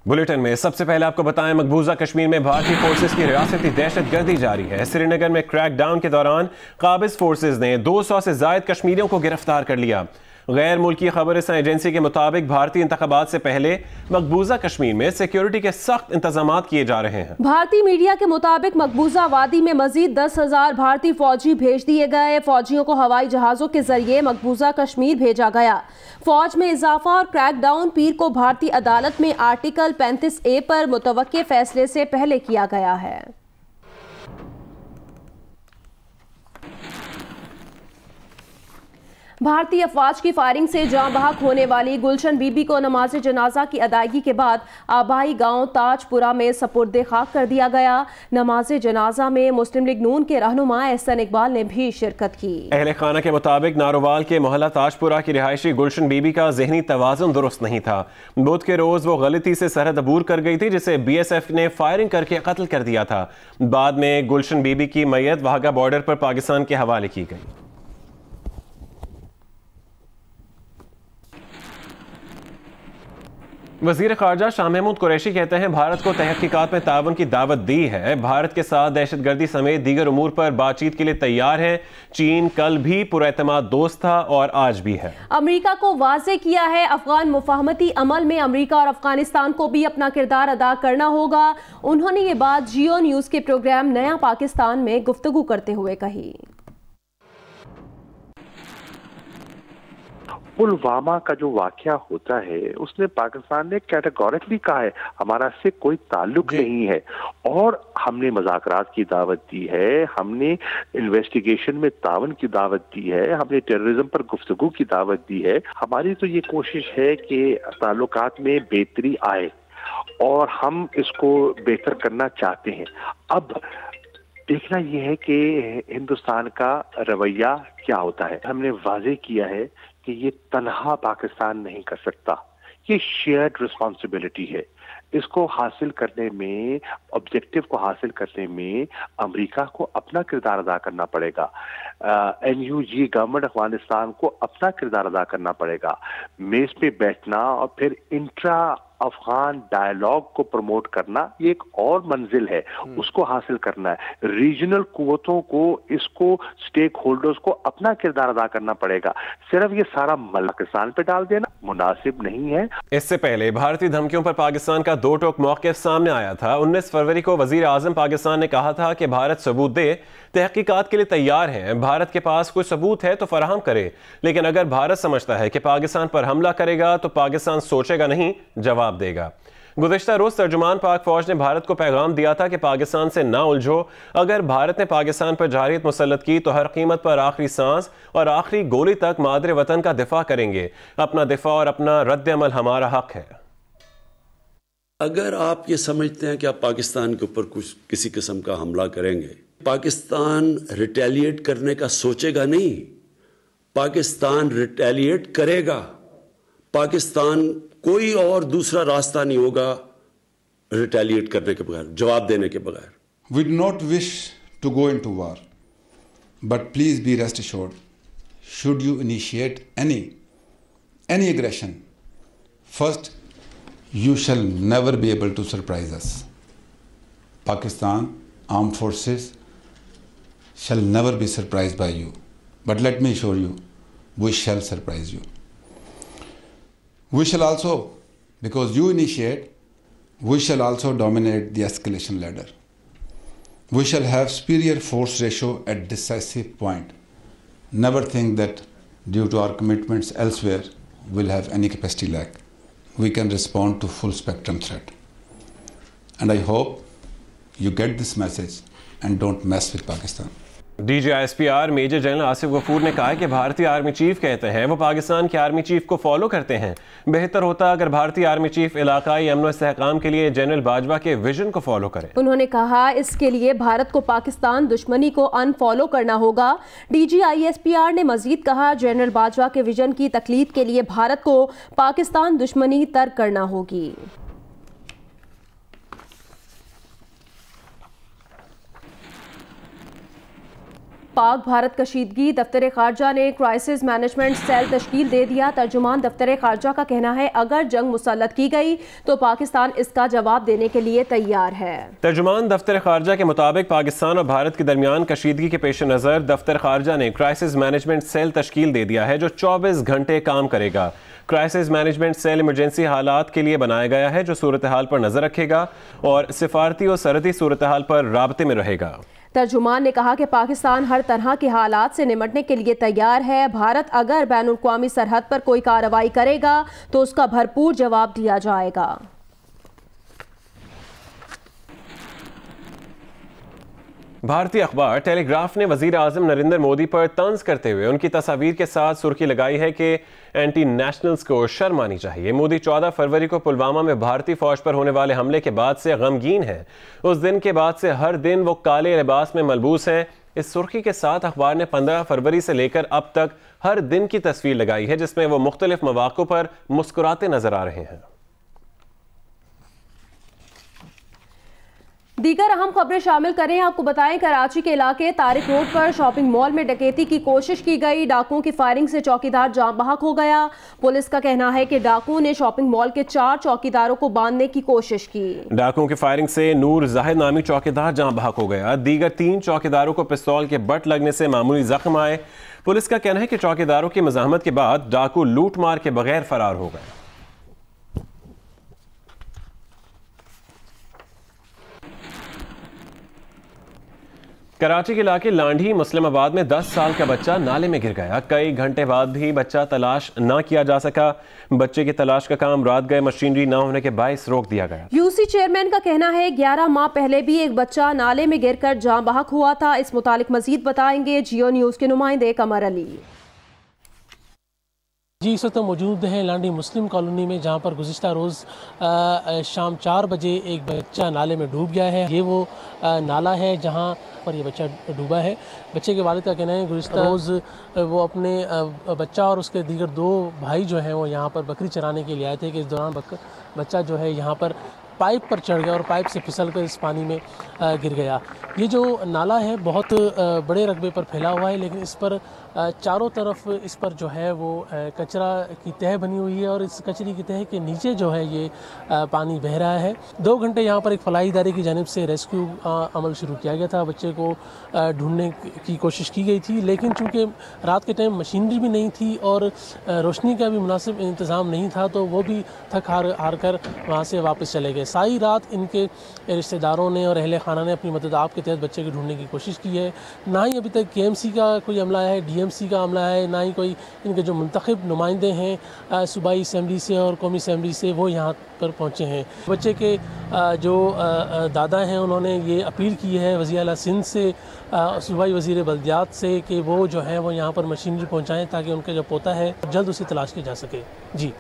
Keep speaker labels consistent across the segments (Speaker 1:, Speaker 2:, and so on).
Speaker 1: Bulletin में सबसे पहले आपको बताएं, मकबूजा कश्मीर में भारतीय फोर्सेस की रियासती दहशतगर्दी जारी है। श्रीनगर में क्रैकडाउन के दौरान काबिज फोर्सेस ने 200 से जायद कश्मीरियों को गिरफ्तार कर लिया। गैर मुल्की खबरसां एजेंसी के मुताबिक भारतीय इंतखाबात से पहले मकबूजा कश्मीर में सिक्योरिटी के सख्त इंतजाम किए जा रहे हैं।
Speaker 2: भारतीय मीडिया के मुताबिक मकबूजा वादी में मजीद 10,000 भारतीय फौजी भेज दिए गए। फौजियों को हवाई जहाजों के जरिए मकबूजा कश्मीर भेजा गया। फौज में इजाफा और क्रैकडाउन पीर को भारतीय अदालत में आर्टिकल 35A पर मुतवक्के फैसले से पहले किया गया है। भारतीय अफवाज की फायरिंग से जाँ बहक होने वाली गुलशन बीबी को नमाज जनाजा की अदायगी के बाद आबाई गांव ताजपुरा में सपुर्दे खाक कर दिया गया। नमाज जनाजा में मुस्लिम लीग नून के रहनुमा एहसन इकबाल ने भी शिरकत की।
Speaker 1: अहले खाना के मुताबिक नारोवाल के मोहल्ला ताजपुरा की रिहायशी गुलशन बीबी का जहनी तवाजुन दुरुस्त नहीं था। बुध के रोज वो गलती से सरहद अबूर कर गई थी, जिसे BSF ने फायरिंग करके कत्ल कर दिया था। बाद में गुलशन बीबी की मैयत वाघा बॉर्डर पर पाकिस्तान के हवाले की गई। वजीर खारजा शाह महमूद कुरैशी कहते हैं, भारत को तहकीकात में तावन की दावत दी है। भारत के साथ दहशतगर्दी समेत दीगर उमूर पर बातचीत के लिए तैयार है। चीन कल भी पुरएतमाद दोस्त था और आज भी है।
Speaker 2: अमेरिका को वाज़े किया है, अफगान मुफाहमती अमल में अमेरिका और अफगानिस्तान को भी अपना किरदार अदा करना होगा। उन्होंने ये बात जियो न्यूज के प्रोग्राम नया पाकिस्तान में गुफ्तगू करते हुए कही।
Speaker 3: पुलवामा का जो वाकया होता है उसने पाकिस्तान ने कैटेगोरिकली कहा है हमारा से कोई ताल्लुक नहीं है, और हमने मुज़ाकरात की दावत दी है, हमने इन्वेस्टिगेशन में तावन की दावत दी है, हमने टेररिज्म पर गुफ्तगू की दावत दी है। हमारी तो ये कोशिश है कि ताल्लुकात में बेहतरी आए और हम इसको बेहतर करना चाहते हैं। अब देखना यह है कि हिंदुस्तान का रवैया क्या होता है। हमने वाज़े किया है कि ये तन्हा पाकिस्तान नहीं कर सकता, ये शेयर्ड रिस्पॉन्सिबिलिटी है। इसको हासिल करने में, ऑब्जेक्टिव को हासिल करने में अमेरिका को अपना किरदार अदा करना पड़ेगा। NUG गवर्नमेंट अफगानिस्तान को अपना किरदार अदा करना पड़ेगा। मेज पे बैठना और फिर इंट्रा अफगान डायलॉग को प्रमोट करना ये एक और मंजिल है, उसको हासिल करना है। रीजनल कुव्वतों को, इसको स्टेक होल्डर्स को अपना किरदार अदा करना पड़ेगा। सिर्फ ये सारा पाकिस्तान पे डाल देना मुनासिब नहीं है।
Speaker 1: इससे पहले भारतीय धमकियों पर पाकिस्तान का दो टोक मौक़िफ़ सामने आया था। 19 फरवरी को वजीर आजम पाकिस्तान ने कहा था कि भारत सबूत दे, तहकीकात के लिए तैयार है। भारत के पास कोई सबूत है तो फराहम करे, लेकिन अगर भारत समझता है कि पाकिस्तान पर हमला करेगा तो पाकिस्तान सोचेगा नहीं, जवाब देगा। गुज़िश्ता रोज तर्जुमान पाक फौज ने भारत को पैगाम दिया था कि पाकिस्तान से ना उलझो। अगर भारत ने पाकिस्तान पर जारहियत मुसल्लत की तो हर कीमत पर आखिरी सांस और आखिरी गोली तक मादरे वतन का दिफा करेंगे। अपना दिफा और अपना रद्द अमल हमारा हक है।
Speaker 4: अगर आप ये समझते हैं कि आप पाकिस्तान के ऊपर कुछ किसी किस्म का हमला करेंगे, पाकिस्तान रिटेलिएट करने का सोचेगा नहीं, पाकिस्तान रिटेलिएट करेगा। पाकिस्तान कोई और दूसरा रास्ता नहीं होगा रिटेलिएट करने के बगैर, जवाब देने के बगैर।
Speaker 5: We do not wish to go into war, but please be rest assured, should you initiate any aggression, first you shall never be able to surprise us. Pakistan armed forces shall never be surprised by you, but let me assure you, we shall surprise you. We shall also, because you initiate, we shall also dominate the escalation ladder. We shall have superior force ratio at decisive point. Never think that due to our commitments elsewhere, we'll have any capacity lack. We can respond to full spectrum threat. And I hope you get this message and don't mess with Pakistan.
Speaker 1: DGISPR major general Asif Ghafoor ने कहा कि भारतीय army chief कहते हैं वो पाकिस्तान के army chief को follow करते हैं। बेहतर होता अगर भारतीय आर्मी चीफ इलाकाई अमन व इस्तेहकाम के लिए जनरल बाजवा के विजन को फॉलो करें।
Speaker 2: उन्होंने कहा इसके लिए भारत को पाकिस्तान दुश्मनी को अनफॉलो करना होगा। DGISPR ने मजीद कहा जनरल बाजवा के विजन की तकलीद के लिए भारत को पाकिस्तान दुश्मनी तर्क करना होगी। पाक भारत कशीदगी, दफ्तर खारजा ने क्राइसिस मैनेजमेंट सेल तश्कील दे दिया। तर्जुमान दफ्तर खारजा का कहना है अगर जंग मुसल्लत की गई तो पाकिस्तान इसका जवाब देने के लिए तैयार है।
Speaker 1: तर्जुमान दफ्तर खारजा के मुताबिक पाकिस्तान और भारत के दरमियान कशीदगी के पेश नज़र दफ्तर खारजा ने क्राइसिस मैनेजमेंट सेल तश्कील दे दिया है जो 24 घंटे काम करेगा। क्राइसिस मैनेजमेंट सेल इमरजेंसी हालात के लिए बनाया गया है जो सूरत हाल पर नजर रखेगा और सिफारती और सरहदी सूरत हाल पर राब्ते में रहेगा।
Speaker 2: तर्जुमान ने कहा कि पाकिस्तान हर तरह के हालात से निपटने के लिए तैयार है। भारत अगर बैनुल-अक़वामी सरहद पर कोई कार्रवाई करेगा तो उसका भरपूर जवाब दिया जाएगा।
Speaker 1: भारतीय अखबार टेलीग्राफ ने वजीर आजम नरेंद्र मोदी पर तंज करते हुए उनकी तस्वीर के साथ सुर्खी लगाई है कि एंटी नेशनल्स को शर्म आनी चाहिए। मोदी 14 फरवरी को पुलवामा में भारतीय फौज पर होने वाले हमले के बाद से गमगीन हैं। उस दिन के बाद से हर दिन वो काले लिबास में मलबूस हैं। इस सुर्खी के साथ अखबार ने 15 फरवरी से लेकर अब तक हर दिन की तस्वीर लगाई है जिसमें वो मुख्तलिफ मौक़ों पर मुस्कुराते नजर आ रहे हैं।
Speaker 2: दीगर अहम खबरें शामिल करें। आपको बताएं कराची के इलाके तारिक रोड पर शॉपिंग मॉल में डकैती की कोशिश की गई। डाकुओं की फायरिंग से चौकीदार जान बहक हो गया। पुलिस का कहना है कि डाकुओं ने शॉपिंग मॉल के 4 चौकीदारों को बांधने की कोशिश की।
Speaker 1: डाकुओं की फायरिंग से नूर जाहिद नामी चौकीदार जान बहक हो गया। दीगर 3 चौकीदारों को पिस्तौल के बट लगने से मामूली जख्म आए। पुलिस का कहना है कि चौकीदारों की मज़ाहमत के बाद डाकू लूट मार के बगैर फरार हो गए। कराची के इलाके लांढी मुस्लिमाबाद में 10 साल का बच्चा नाले में गिर गया। कई घंटे बाद भी बच्चा तलाश न किया जा सका। बच्चे की तलाश का काम रात गए मशीनरी न होने के बायस रोक दिया गया।
Speaker 2: यूसी चेयरमैन का कहना है 11 माह पहले भी एक बच्चा नाले में गिरकर जान बहक हुआ था। इस मुतालिक मजीद बताएंगे जियो न्यूज के नुमाइंदे कमर अली।
Speaker 6: जी इस वक्त मौजूद हैं लांडी मुस्लिम कॉलोनी में जहां पर गुज़िश्ता रोज़ शाम 4 बजे एक बच्चा नाले में डूब गया है। ये वो नाला है जहां पर ये बच्चा डूबा है। बच्चे के वालिद का कहना है गुज़िश्ता रोज़ वो अपने बच्चा और उसके दीगर 2 भाई जो हैं वो यहाँ पर बकरी चराने के लिए आए थे कि इस दौरान बच्चा जो है यहाँ पर पाइप पर चढ़ गया और पाइप से फिसल कर इस पानी में गिर गया। ये जो नाला है बहुत बड़े रकबे पर फैला हुआ है लेकिन इस पर चारों तरफ इस पर जो है वो कचरा की तह बनी हुई है और इस कचरे की तह के नीचे जो है ये पानी बह रहा है। 2 घंटे यहाँ पर एक फलाही इदारे की जानिब से रेस्क्यू अमल शुरू किया गया था। बच्चे को ढूंढने की कोशिश की गई थी लेकिन चूँकि रात के टाइम मशीनरी भी नहीं थी और रोशनी का भी मुनासिब इंतज़ाम नहीं था तो वो भी थक हार कर वहाँ से वापस चले गए। सारी रात इनके रिश्तेदारों ने और अहले खाना ने अपनी मदद आप के तहत बच्चे को ढूंढने की कोशिश की है। ना ही अभी तक KMC का कोई अमला है, DMC का अमला है, ना ही कोई इनके जो मुंतखब नुमाइंदे हैं सूबाई असम्बली से और कौमी असम्बली से वो यहाँ पर पहुँचे हैं। बच्चे के जो दादा हैं उन्होंने ये अपील की है वज़ीर आला सिंध से, सूबाई वज़ीर बल्दियात से कि वो जो है वो यहाँ पर मशीनरी पहुँचाएँ ताकि उनका जो पोता है जल्द उसे तलाश की जा सके। जी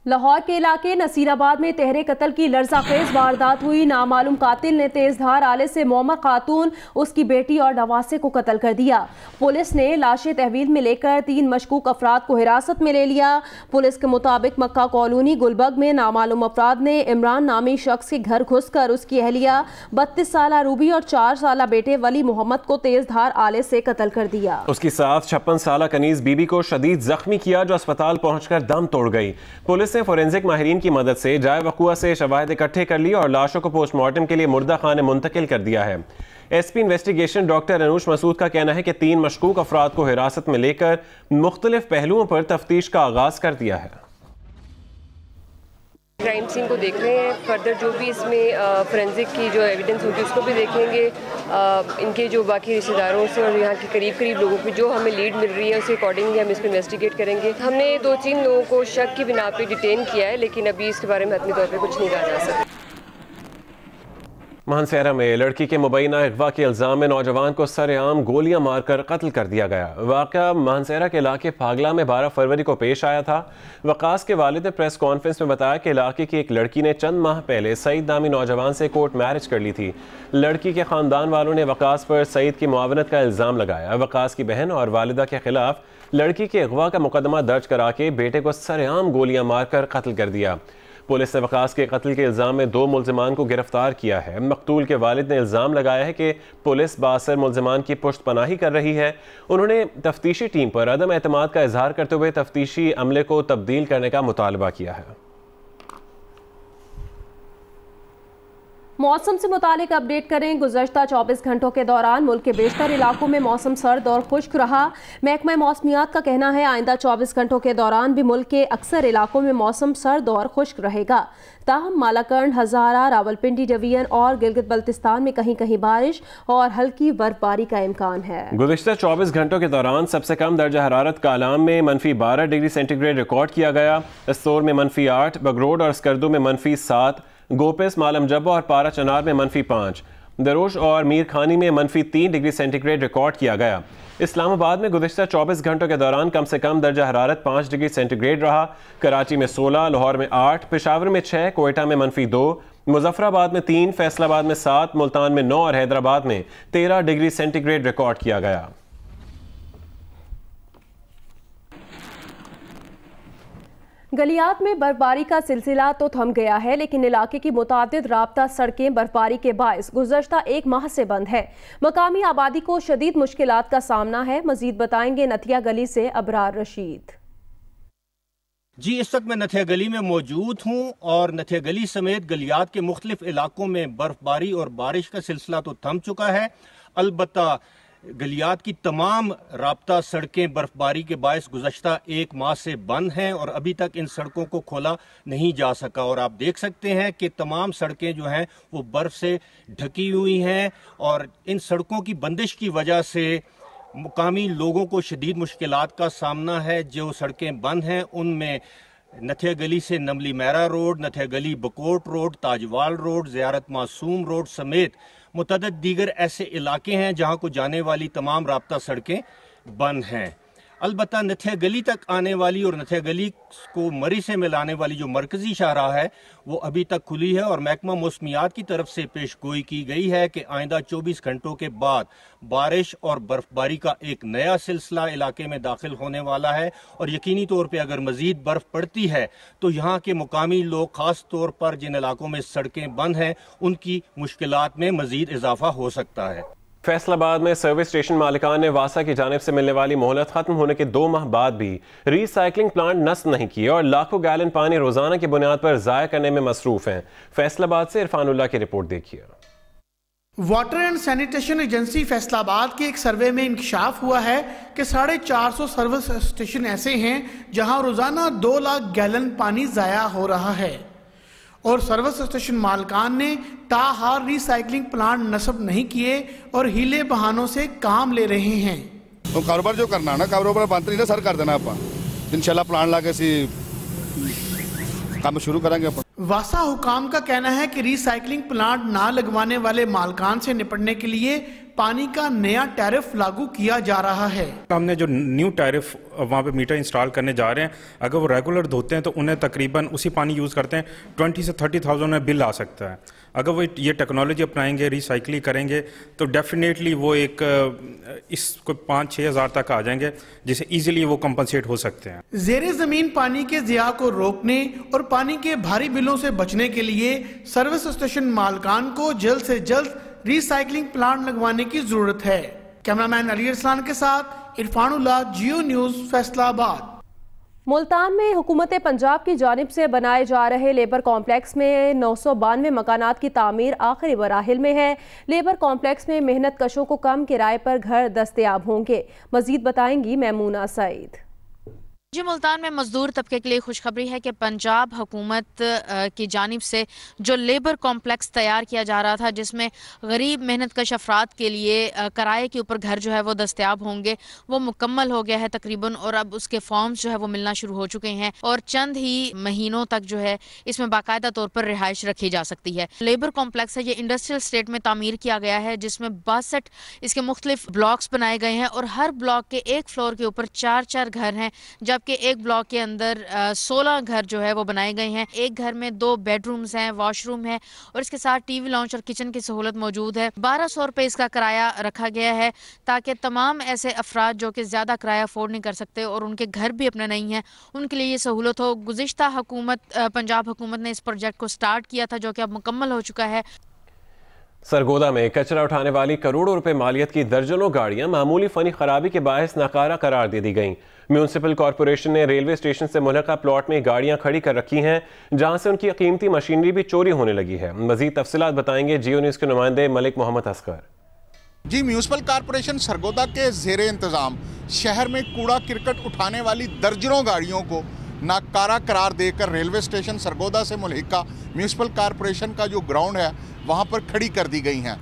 Speaker 2: लाहौर के इलाके नसीराबाद में तहरे कत्ल की लर्ज़ाखेज़ वारदात हुई। नामालूम कातिल ने तेजधार आले से मोहम्मद खातून, उसकी बेटी और नवासे को कत्ल कर दिया। पुलिस ने लाशें तहवील में लेकर 3 मशकूक अफराद को हिरासत में ले लिया। पुलिस के मुताबिक मक्का कॉलोनी गुलबर्ग में नामालूम अफराद ने इमरान नामी शख्स के घर घुसकर उसकी अहलिया 32 साला रूबी और 4 साला बेटे वली मोहम्मद को तेजधार आले से कत्ल कर दिया।
Speaker 1: उसकी साथ 56 साला कनीज बीबी को शदीद जख्मी किया जो अस्पताल पहुंचकर दम तोड़ गई। पुलिस ने फोरेंसिक माहिरीन की मदद से जाए वक़ुआ से शवाहिद इकट्ठे कर ली और लाशों को पोस्टमार्टम के लिए मुर्दा खाने मुंतकिल कर दिया है। SP investigation doctor Anoosh Masood का कहना है कि 3 मशकूक अफराद को हिरासत में लेकर मुख्तलिफ पहलुओं पर तफ्तीश का आगाज कर दिया है।
Speaker 7: क्राइम सीन को देख रहे हैं, फर्दर जो भी इसमें फोरेंसिक की जो एविडेंस होगी उसको भी देखेंगे। इनके जो बाकी रिश्तेदारों से और यहाँ के करीब लोगों की जो हमें लीड मिल रही है उसके अकॉर्डिंगली हम इसको इन्वेस्टिगेट करेंगे। हमने 2-3 लोगों को शक की बिना पे डिटेन किया है लेकिन अभी इसके बारे में हतमी तौर पर कुछ नहीं कहा जा सकता।
Speaker 1: मानसेरा में लड़की के मुबैना अगवा के इल्ज़ाम में नौजवान को सरेआम गोलियां मारकर कत्ल कर दिया गया। वाक़या मानसेरा के इलाके फागला में 12 फरवरी को पेश आया था। वकास के वालिद ने प्रेस कॉन्फ्रेंस में बताया कि इलाके की एक लड़की ने चंद माह पहले सईद नामी नौजवान से कोर्ट मैरिज कर ली थी। लड़की के ख़ानदान वालों ने वकास पर सईद की मुआवनत का इल्ज़ाम लगाया। वकास की बहन और वालिदा के खिलाफ लड़की के अगवा का मुकदमा दर्ज करा के बेटे को सरेआम गोलियां मारकर कत्ल कर दिया। पुलिस ने वकास के कत्ल के इल्ज़ाम में 2 मुल्ज़िमान को गिरफ्तार किया है। मकतूल के वालिद ने इल्ज़ाम लगाया है कि पुलिस बासर मुल्ज़िमान की पुश्त पनाही कर रही है। उन्होंने तफ्तीशी टीम पर अदम एतमाद का इजहार करते हुए तफ्तीशी अमले को तब्दील करने का मुतालबा किया है।
Speaker 2: मौसम से मुतालिक अपडेट करें। गुज़श्ता 24 घंटों के दौरान मुल्क के बेशतर इलाकों में मौसम सर्द और खुश्क रहा। महकमा मौसमियात का कहना है आइंदा 24 घंटों के दौरान भी मुल्क के अक्सर इलाकों में मौसम सर्द और खुश्क रहेगा। ताहम मालाकंड, हज़ारा, रावलपिंडी डिवीजन और गिलगित बल्तिस्तान में कहीं कहीं बारिश और हल्की बर्फबारी का इम्कान है।
Speaker 1: गुज़श्ता 24 घंटों के दौरान सबसे कम दर्जा हरारत कालाम में -12 डिग्री सेंटीग्रेड रिकॉर्ड किया गया। इस्तोर में -8, बगरोड और स्कर्दू में -7, गोपिस, मालम जब्बा और पारा चनार में -5, दरोश और मीर खानी में -3 डिग्री सेंटीग्रेड रिकॉर्ड किया गया। इस्लामाबाद में गुज़श्ता 24 घंटों के दौरान कम से कम दर्जा हरारत 5 डिग्री सेंटीग्रेड रहा। कराची में 16, लाहौर में 8, पेशावर में 6, कोयटा में -2, मुजफ्फराबाद में 3, फैसलाबाद में 7, मुल्तान में 9 और हैदराबाद में 13 डिग्री सेंटीग्रेड रिकॉर्ड किया गया।
Speaker 2: गलियात में बर्फबारी का सिलसिला तो थम गया है, लेकिन इलाके की मुतादिद राब्ता सड़कें बर्फबारी के बायस गुज़श्ता 1 माह से बंद है। मकामी आबादी को शदीद मुश्किलात का सामना है। मजीद बताएंगे नथिया गली से अबरार रशीद।
Speaker 8: जी, इस वक्त मैं नथिया गली में मौजूद हूँ और नथिया गली समेत गलियात के मुख्तलिफ इलाकों में बर्फबारी और बारिश का सिलसिला तो थम चुका है। अलबत्ता गलियात की तमाम राब्ता सड़कें बर्फबारी के बायस गुज़श्ता 1 माह से बंद हैं और अभी तक इन सड़कों को खोला नहीं जा सका। और आप देख सकते हैं कि तमाम सड़कें जो हैं वो बर्फ से ढकी हुई हैं और इन सड़कों की बंदिश की वजह से मुकामी लोगों को शदीद मुश्किलात का सामना है। जो सड़कें बंद हैं उनमें नथिया गली से नमली मैरा रोड, नथिया गली बकोट रोड, ताजवाल रोड, ज़ियारत मासूम रोड समेत मुतअद्दिद दीगर ऐसे इलाके हैं जहां को जाने वाली तमाम राब्ता सड़कें बंद हैं। अलबत्ता नथिया गली तक आने वाली और नथिया गली को मरी से मिलाने वाली जो मरकजी शाहराह है वो अभी तक खुली है और महकमा मौसमियात की तरफ से पेशगोई की गई है कि आइंदा 24 घंटों के बाद बारिश और बर्फबारी का एक नया सिलसिला इलाके में दाखिल होने वाला है और यकीनी तौर पर अगर मजीद बर्फ पड़ती है तो यहाँ के मुकामी लोग खास तौर पर जिन इलाकों में सड़कें बंद हैं उनकी मुश्किलात में मजीद इजाफा हो सकता है।
Speaker 1: फैसलाबाद में सर्विस स्टेशन मालिकान ने वासा की जानिब से मिलने वाली मोहलत खत्म होने के 2 माह बाद भी रीसाइक्लिंग प्लांट नस्ब नहीं किए और लाखों गैलन पानी रोजाना की बुनियाद पर ज़ाया करने में मसरूफ हैं। फैसलाबाद से इरफानुल्लाह की रिपोर्ट देखिए।
Speaker 9: Water and sanitation agency Faisalabad के एक सर्वे में इंकशाफ हुआ है कि 450 सर्विस स्टेशन ऐसे हैं जहां रोजाना 2 लाख गैलन पानी ज़ाया हो रहा है और सर्विस स्टेशन मालकान ने ताहार रिसाइकलिंग प्लांट नस्ब नहीं किए और हीले बहानों से काम ले रहे हैं।
Speaker 10: तो कारोबार जो करना ना कारोबार बंद नहीं सर कर देना आप इंशाल्लाह प्लांट ला के काम शुरू करेंगे।
Speaker 9: वासा हुकाम का कहना है कि रिसाइकलिंग प्लांट ना लगवाने वाले मालकान से निपटने के लिए पानी का नया टैरिफ लागू किया जा रहा है।
Speaker 11: हमने जो न्यू टैरिफ वहाँ पे मीटर इंस्टॉल करने जा रहे हैं, अगर वो रेगुलर धोते हैं तो उन्हें तकरीबन उसी पानी यूज़ करते हैं 20 से 30,000 में बिल आ सकता है। अगर वो ये टेक्नोलॉजी अपनाएंगे, रिसाइकलिंग करेंगे तो डेफिनेटली वो एक इसको 5-6 हज़ार तक आ जाएंगे जिससे इजीली वो कंपनसेट हो सकते हैं।
Speaker 9: ज़ेरे ज़मीन पानी के ज़िया को रोकने और पानी के भारी बिलों से बचने के लिए सर्विस स्टेशन मालकान को जल्द से जल्द रिसाइकलिंग प्लांट लगवाने की जरूरत है। कैमरामैन अली अरसलान के साथ इरफानुल्लाह, जियो न्यूज़, फैसलाबाद।
Speaker 2: मुल्तान में हुकूमत पंजाब की जानिब से बनाए जा रहे लेबर कॉम्प्लेक्स में 992 मकानात की तामीर आखिरी मराहिल में है। लेबर कॉम्प्लेक्स में मेहनत कशों को कम किराए पर घर दस्तयाब होंगे। मजीद बताएंगी मैमूना सईद।
Speaker 12: जी, मुल्तान में मजदूर तबके के लिए खुशखबरी है कि पंजाब हुकूमत की जानिब से जो लेबर कॉम्प्लेक्स तैयार किया जा रहा था जिसमें गरीब मेहनत कश अफराद के लिए किराए के ऊपर घर जो है वो दस्तयाब होंगे, वो मुकम्मल हो गया है तकरीबन और अब उसके फॉर्म्स जो है वो मिलना शुरू हो चुके हैं और चंद ही महीनों तक जो है इसमें बाकायदा तौर पर रिहाइश रखी जा सकती है। लेबर कॉम्प्लेक्स है, ये इंडस्ट्रियल स्टेट में तामीर किया गया है जिसमें 62 इसके मुख्तलिफ ब्लॉक्स बनाए गए हैं और हर ब्लॉक के एक फ्लोर के ऊपर 4-4 घर हैं। जब जबकि एक ब्लॉक के अंदर 16 घर जो है वो बनाए गए हैं। एक घर में 2 बेडरूम्स हैं, वॉशरूम है और इसके साथ टीवी लॉन्च और किचन की सहूलत मौजूद है। 1200 रुपये इसका किराया रखा गया है ताकि तमाम ऐसे अफराद जो कि ज़्यादा किराया अफोर्ड नहीं कर सकते और उनके घर भी अपने नहीं हैं, उनके लिए ये सहूलत हो। गुज़िश्ता हुकूमत, पंजाब हुकूमत ने इस प्रोजेक्ट को स्टार्ट किया था जो कि अब मुकम्मल हो चुका है।
Speaker 1: सरगोदा में कचरा उठाने वाली करोड़ों रुपए मालियत की दर्जनों गाड़ियां मामूली फनी खराबी के बायस नाकारा करार दे दी गईं। म्यूनिसिपल कॉरपोरेशन ने रेलवे स्टेशन से मुल्हका प्लॉट में गाड़ियां खड़ी कर रखी हैं जहां से उनकी कीमती मशीनरी भी चोरी होने लगी है। मजीद तफसीलात बताएंगे जियो न्यूज़ के नुमाइंदे मलिक मोहम्मद असगर।
Speaker 13: जी, म्यूनिसिपल कॉरपोरेशन सरगोदा के ज़ेरे इंतज़ाम शहर में कूड़ा किरकट उठाने वाली दर्जनों गाड़ियों को नाकारा करार देकर रेलवे स्टेशन सरगोदा से मुल्हिका म्यूनिसिपल कॉरपोरेशन का जो ग्राउंड है वहां पर खड़ी कर दी गई हैं।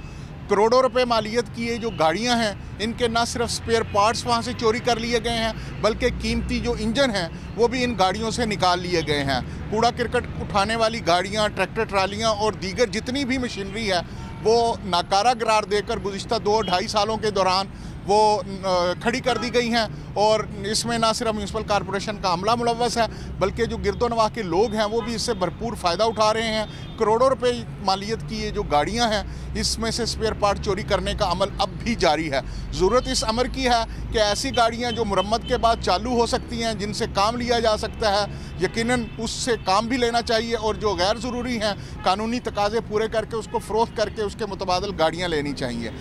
Speaker 13: करोड़ों रुपए मालियत की ये जो गाड़ियां हैं, इनके न सिर्फ स्पेयर पार्ट्स वहां से चोरी कर लिए गए हैं बल्कि कीमती जो इंजन हैं वो भी इन गाड़ियों से निकाल लिए गए हैं। कूड़ा किरकट उठाने वाली गाड़ियां, ट्रैक्टर ट्रालियां और दीगर जितनी भी मशीनरी है वो नाकारा करार देकर गुज़िश्ता 2-2.5 सालों के दौरान वो खड़ी कर दी गई हैं। और इसमें ना सिर्फ म्यूनिसिपल कॉरपोरेशन का अमला मुलव्वस है बल्कि जो गिरदोनवाह के लोग हैं वो भी इससे भरपूर फ़ायदा उठा रहे हैं। करोड़ों रुपए मालियत की ये जो गाड़ियां हैं, इसमें से स्पेयर पार्ट चोरी करने का अमल अब भी जारी है। ज़रूरत इस अमर की है कि ऐसी गाड़ियां जो मुरम्मत के बाद चालू हो सकती हैं, जिनसे काम लिया जा सकता है, यकीनन उससे काम भी लेना चाहिए और जो गैर ज़रूरी हैं कानूनी तकाज़े पूरे करके उसको फ़रोख्त करके उसके मुतबादिल गाड़ियाँ लेनी चाहिए।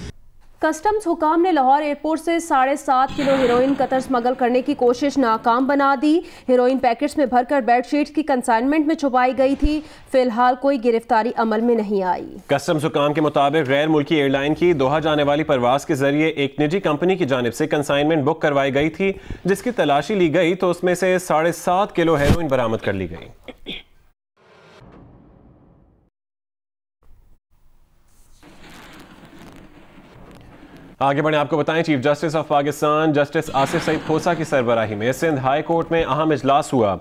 Speaker 2: कस्टम्स हुकाम ने लाहौर एयरपोर्ट से 7.5 किलो हेरोइन कतर स्मगल करने की कोशिश नाकाम बना दी। हेरोइन पैकेट्स में भरकर बेडशीट्स की कंसाइनमेंट में छुपाई गई थी। फिलहाल कोई गिरफ्तारी अमल में नहीं आई।
Speaker 1: कस्टम्स हुकाम के मुताबिक गैर मुल्की एयरलाइन की दोहा जाने वाली परवाज के जरिए एक निजी कंपनी की जानिब से कंसाइनमेंट बुक करवाई गई थी, जिसकी तलाशी ली गई तो उसमें से 7.5 किलो हेरोइन बरामद कर ली गई। आगे बढ़े, आपको बताएं chief justice of Pakistan justice Asif Saeed Khosa की सरबराही में सिंध हाई कोर्ट में अहम इजलास हुआ।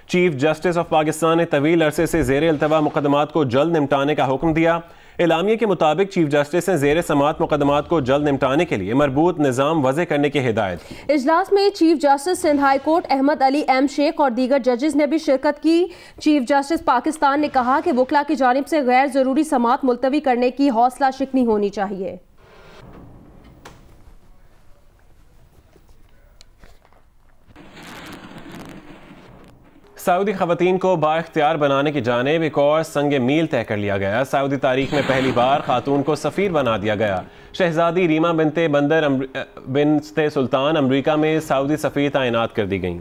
Speaker 1: चीफ जस्टिस ऑफ पाकिस्तान ने तवील अरसे से ज़ेरे अल्तवा मुकदमात को जल्द निपटाने का हुक्म दिया। एलामिया के मुताबिक चीफ जस्टिस ने ज़ेरे समात मुकदमात को जल्द निपटाने के लिए मरबूत निज़ाम वज़े करने की हिदायत की।
Speaker 2: इजलास में chief justice Sindh high court Ahmed Ali M Shaikh और दीगर जजेस ने भी शिरकत की। चीफ जस्टिस पाकिस्तान ने कहा कि वकला की जानिब से गैर ज़रूरी समात मुलतवी करने की हौसला शिकनी होनी चाहिए।
Speaker 1: सऊदी खवातीन को बाइख्तियार बनाने की जानिब एक और संग मील तय कर लिया गया। सऊदी तारीख में पहली बार खातून को सफ़ीर बना दिया गया। शहजादी रीमा बिनते बंदर बिनते सुल्तान अमरीका में सऊदी सफ़ीर तैनात कर दी गईं।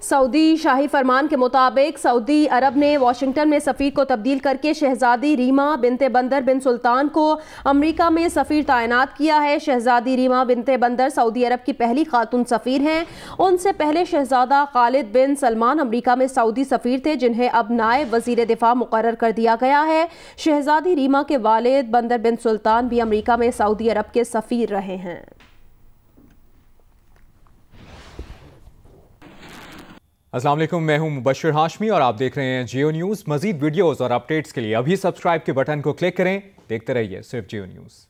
Speaker 2: सऊदी शाही फरमान के मुताबिक सऊदी अरब ने वाशिंगटन में सफ़ीर को तब्दील करके शहजादी रीमा बिनते बंदर बिन सुल्तान को अमेरिका में सफ़ीर तैनात किया है। शहजादी रीमा बिनते बंदर सऊदी अरब की पहली खातून सफ़ीर हैं। उनसे पहले शहजादा खालिद बिन सलमान अमेरिका में सऊदी सफ़ीर थे, जिन्हें अब नायब वज़ीर दिफा मुकर्रर कर दिया गया है। शहजादी रीमा के वालिद बंदर बिन सुल्तान भी अमेरिका में सऊदी अरब के सफ़ीर रहे हैं।
Speaker 14: अस्सलाम वालेकुम, मैं हूं मुबश्शिर हाशमी और आप देख रहे हैं जियो न्यूज़। मज़ीद वीडियोस और अपडेट्स के लिए अभी सब्सक्राइब के बटन को क्लिक करें। देखते रहिए सिर्फ जियो न्यूज़।